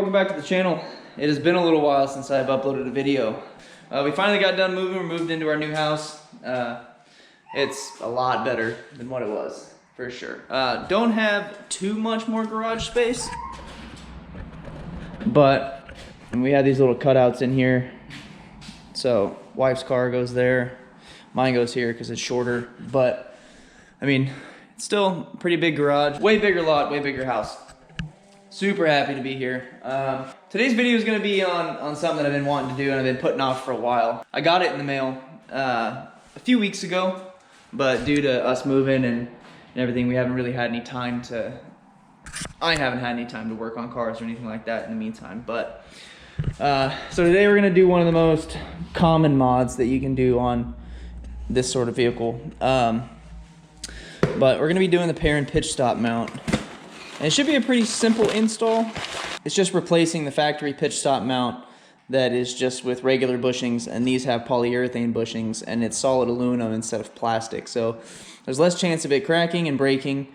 welcome back to the channel. It has been a little while since I've uploaded a video. We finally got done moving. We moved into our new house. It's a lot better than what it was, for sure. Don't have too much more garage space, but we have these little cutouts in here. So wife's car goes there, mine goes here because it's shorter, but I mean, it's still a pretty big garage, way bigger lot, way bigger house. Super happy to be here. Today's video is gonna be on something that I've been wanting to do and I've been putting off for a while. I got it in the mail a few weeks ago, but due to us moving and everything, we haven't really had any time to, I haven't had any time to work on cars or anything like that in the meantime. But so today we're gonna do one of the most common mods that you can do on this sort of vehicle. But we're gonna be doing the Perrin pitch stop mount. And it should be a pretty simple install. It's just replacing the factory pitch stop mount that is just with regular bushings, and these have polyurethane bushings, and it's solid aluminum instead of plastic. So there's less chance of it cracking and breaking,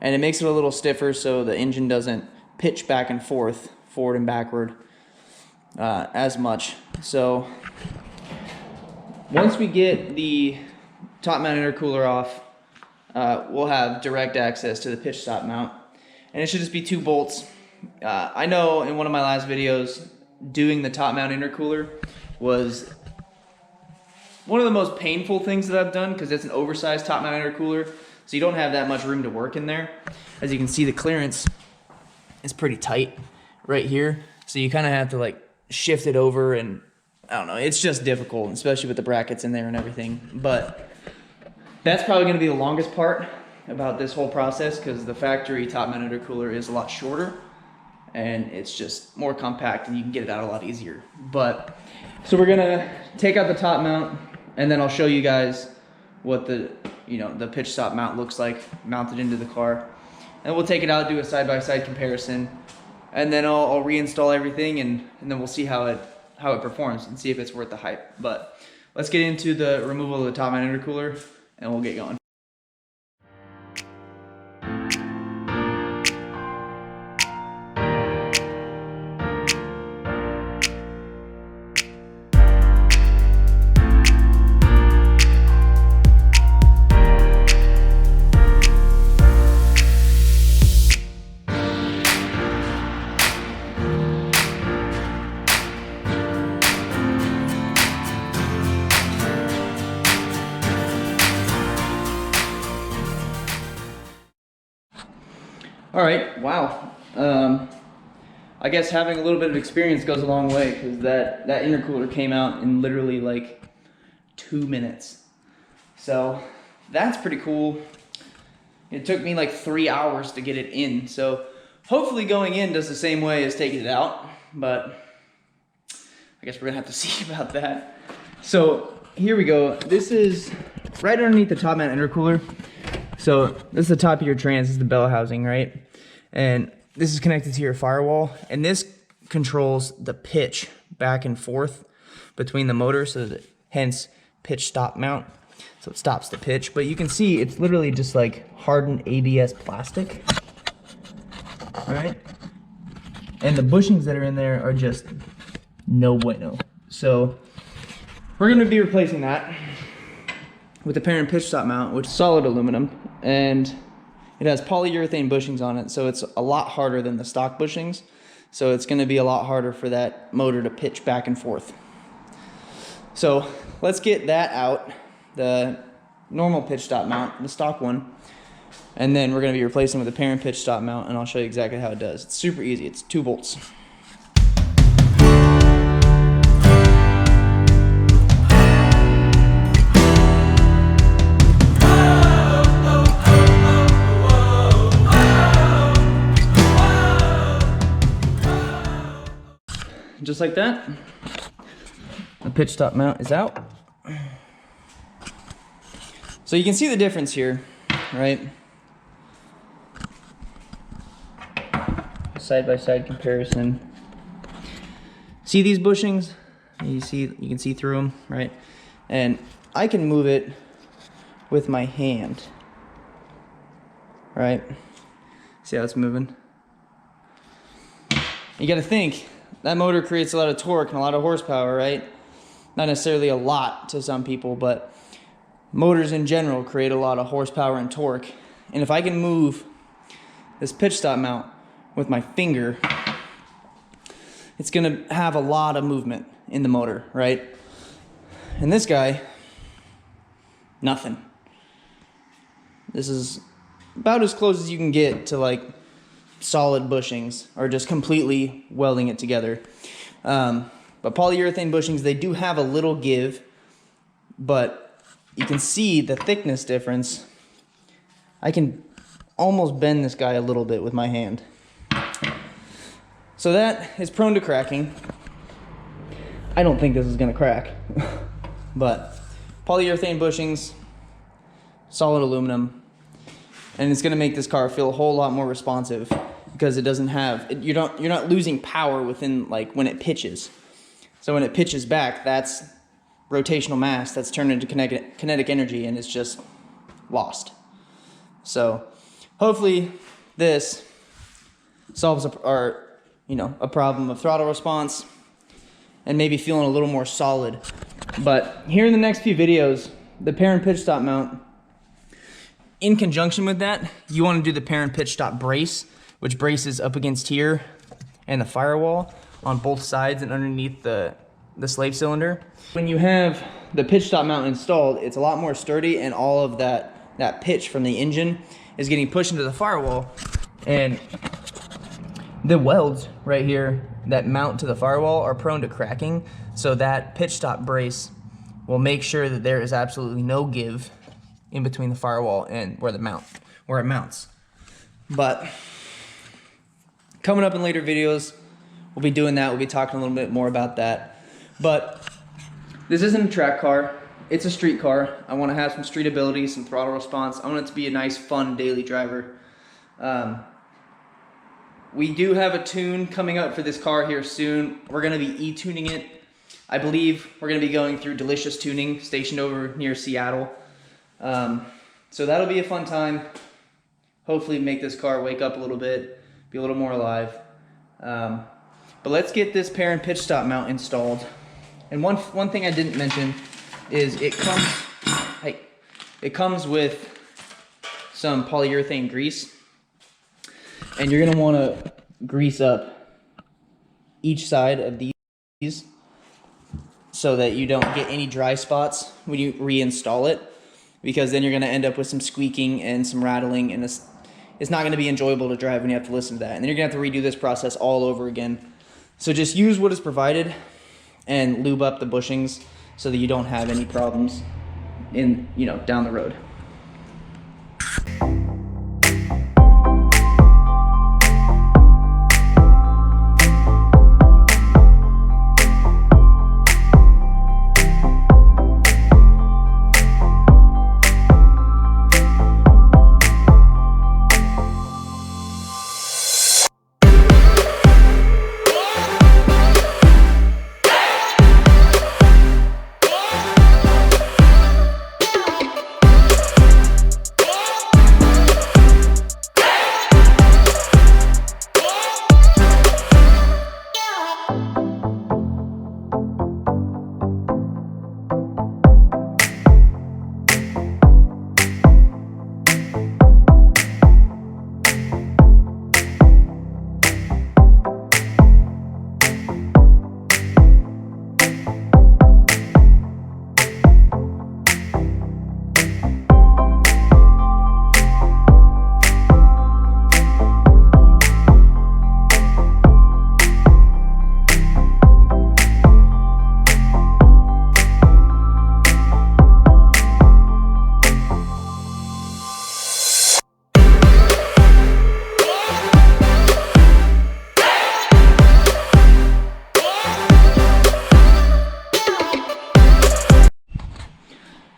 and it makes it a little stiffer so the engine doesn't pitch back and forth, forward and backward as much. So once we get the top mount intercooler off, we'll have direct access to the pitch stop mount. And it should just be 2 bolts. I know in one of my last videos, doing the top mount intercooler was one of the most painful things that I've done because it's an oversized top mount intercooler, so you don't have that much room to work in there. As you can see, the clearance is pretty tight right here, so you kind of have to like shift it over, and I don't know, it's just difficult, especially with the brackets in there and everything. But that's probably going to be the longest part about this whole process, because the factory top mount intercooler is a lot shorter and it's just more compact and you can get it out a lot easier. But so we're gonna take out the top mount and then I'll show you guys what the pitch stop mount looks like mounted into the car, and we'll take it out, do a side-by-side comparison, and then I'll reinstall everything, and then we'll see how it performs and see if it's worth the hype. But let's get into the removal of the top mount intercooler and we'll get going. All right, wow. I guess having a little bit of experience goes a long way, because that intercooler came out in literally like 2 minutes. So that's pretty cool. It took me like 3 hours to get it in. So hopefully going in does the same way as taking it out, but I guess we're gonna have to see about that. So here we go. This is right underneath the top mount intercooler. So this is the top of your trans, this is the bell housing, right? And this is connected to your firewall, and this controls the pitch back and forth between the motor, so that hence pitch stop mount. So it stops the pitch, but you can see it's literally just like hardened ABS plastic, right? And the bushings that are in there are just no bueno. So we're gonna be replacing that with the Perrin pitch stop mount, which is solid aluminum, and it has polyurethane bushings on it, so it's a lot harder than the stock bushings. So it's gonna be a lot harder for that motor to pitch back and forth. So let's get that out, the normal pitch stop mount, the stock one, and then we're gonna be replacing with the Perrin pitch stop mount, and I'll show you exactly how it does. It's super easy, it's 2 bolts. Just like that, the pitch stop mount is out. So you can see the difference here, right? Side-by-side comparison. See these bushings? You can see through them, right? And I can move it with my hand, right? See how it's moving? You got to think, that motor creates a lot of torque and a lot of horsepower, right? Not necessarily a lot to some people, but motors in general create a lot of horsepower and torque. And if I can move this pitch stop mount with my finger, it's gonna have a lot of movement in the motor, right? And this guy, nothing. This is about as close as you can get to like solid bushings or just completely welding it together. But polyurethane bushings, they do have a little give, but you can see the thickness difference. I can almost bend this guy a little bit with my hand. So that is prone to cracking. I don't think this is gonna crack, but polyurethane bushings, solid aluminum, and it's gonna make this car feel a whole lot more responsive because it doesn't have, you're not losing power within, like, when it pitches. So when it pitches back, that's rotational mass that's turned into kinetic energy, and it's just lost. So hopefully this solves a problem of throttle response and maybe feeling a little more solid. But here in the next few videos, the Perrin pitch stop mount, in conjunction with that, you want to do the Perrin pitch stop brace, which braces up against here and the firewall on both sides and underneath the slave cylinder. When you have the pitch stop mount installed, it's a lot more sturdy, and all of that pitch from the engine is getting pushed into the firewall, and the welds right here that mount to the firewall are prone to cracking, so that pitch stop brace will make sure that there is absolutely no give in between the firewall and where it mounts. But coming up in later videos, we'll be doing that. We'll be talking a little bit more about that. But this isn't a track car. It's a street car. I want to have some street ability, some throttle response. I want it to be a nice, fun daily driver. We do have a tune coming up for this car here soon. We're going to be e-tuning it. I believe we're going to be going through Delicious Tuning, stationed over near Seattle. So that'll be a fun time. Hopefully make this car wake up a little bit, be a little more alive. But let's get this Perrin pitch stop mount installed. And one thing I didn't mention is it comes with some polyurethane grease, and you're gonna want to grease up each side of these so that you don't get any dry spots when you reinstall it, because then you're gonna end up with some squeaking and some rattling, and it's not gonna be enjoyable to drive when you have to listen to that, and then you're gonna have to redo this process all over again. So just use what is provided and lube up the bushings so that you don't have any problems down the road.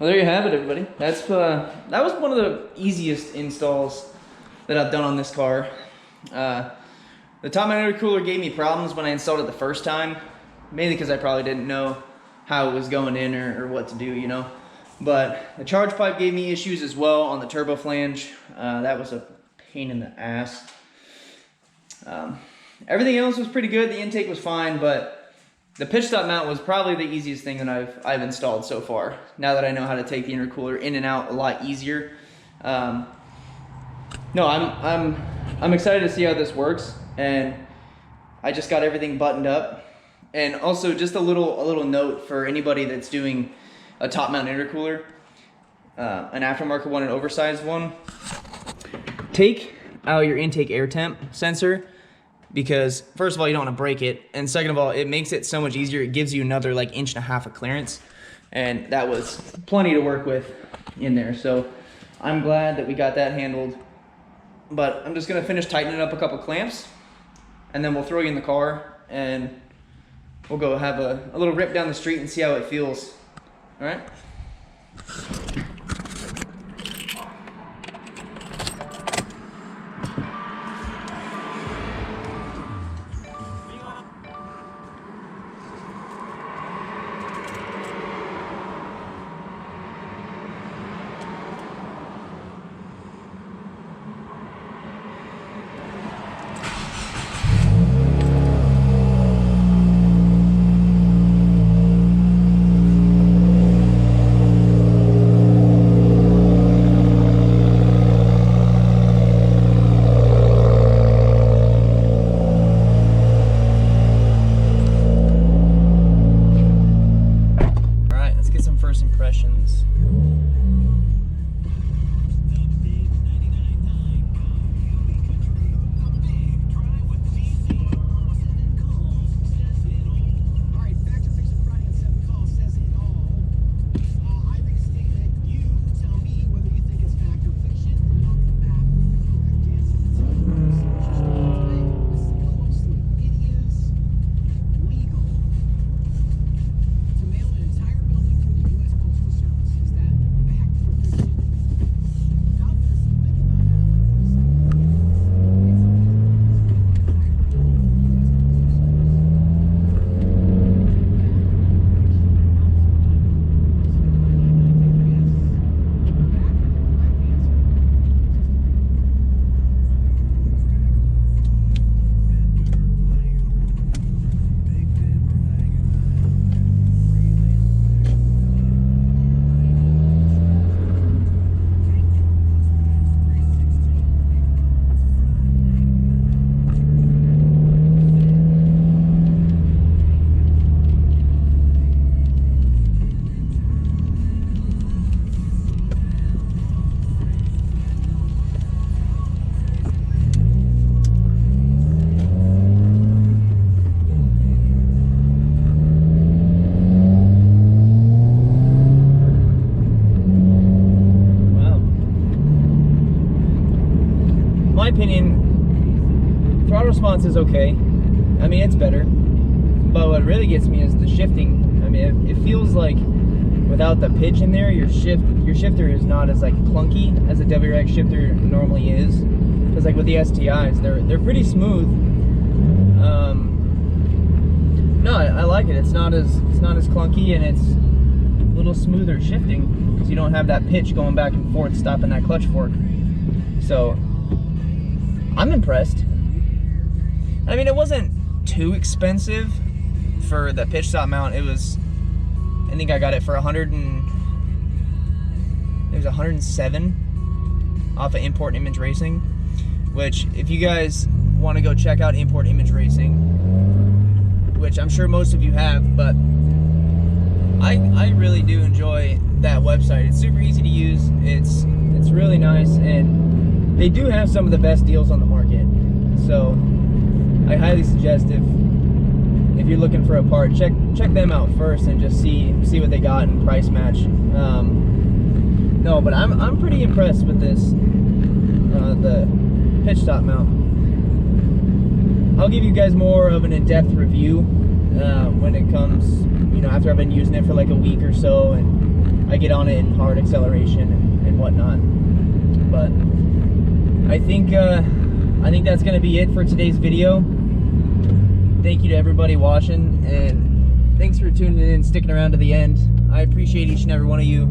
Well, there you have it, everybody. That was one of the easiest installs that I've done on this car. The top mount intercooler gave me problems when I installed it the first time, mainly because I probably didn't know how it was going in or what to do, But the charge pipe gave me issues as well on the turbo flange. That was a pain in the ass. everything else was pretty good. The intake was fine, but the pitch stop mount was probably the easiest thing that I've installed so far. Now that I know how to take the intercooler in and out a lot easier. No, I'm excited to see how this works, and I just got everything buttoned up. And also just a little note for anybody that's doing a top mount intercooler, an aftermarket one, an oversized one. Take out your intake air temp sensor, because first of all, you don't want to break it, and second of all, it makes it so much easier. It gives you another like 1.5 inches of clearance, and that was plenty to work with in there. So I'm glad that we got that handled. But I'm just gonna finish tightening up a couple clamps, and then we'll throw you in the car and we'll go have a little rip down the street and see how it feels. All right? Impressions. My opinion, throttle response is okay. I mean, it's better, but what really gets me is the shifting. I mean, it feels like without the pitch in there, your shifter is not as like clunky as a WRX shifter normally is. Because like with the STIs, they're pretty smooth. No, I like it. It's not as clunky, and it's a little smoother shifting because you don't have that pitch going back and forth, stopping that clutch fork. So I'm impressed. I mean, it wasn't too expensive for the pitch stop mount. It was, I think I got it for 107 off of Import Image Racing, which if you guys want to go check out Import Image Racing, which I'm sure most of you have, but I really do enjoy that website. It's super easy to use. It's really nice, and they do have some of the best deals on the market. So I highly suggest if you're looking for a part, check them out first and just see what they got and price match. No, but I'm pretty impressed with this, the pitch stop mount. I'll give you guys more of an in-depth review when it comes, after I've been using it for like a week or so and I get on it in hard acceleration and whatnot. But I think that's going to be it for today's video. Thank you to everybody watching, and thanks for tuning in and sticking around to the end. I appreciate each and every one of you.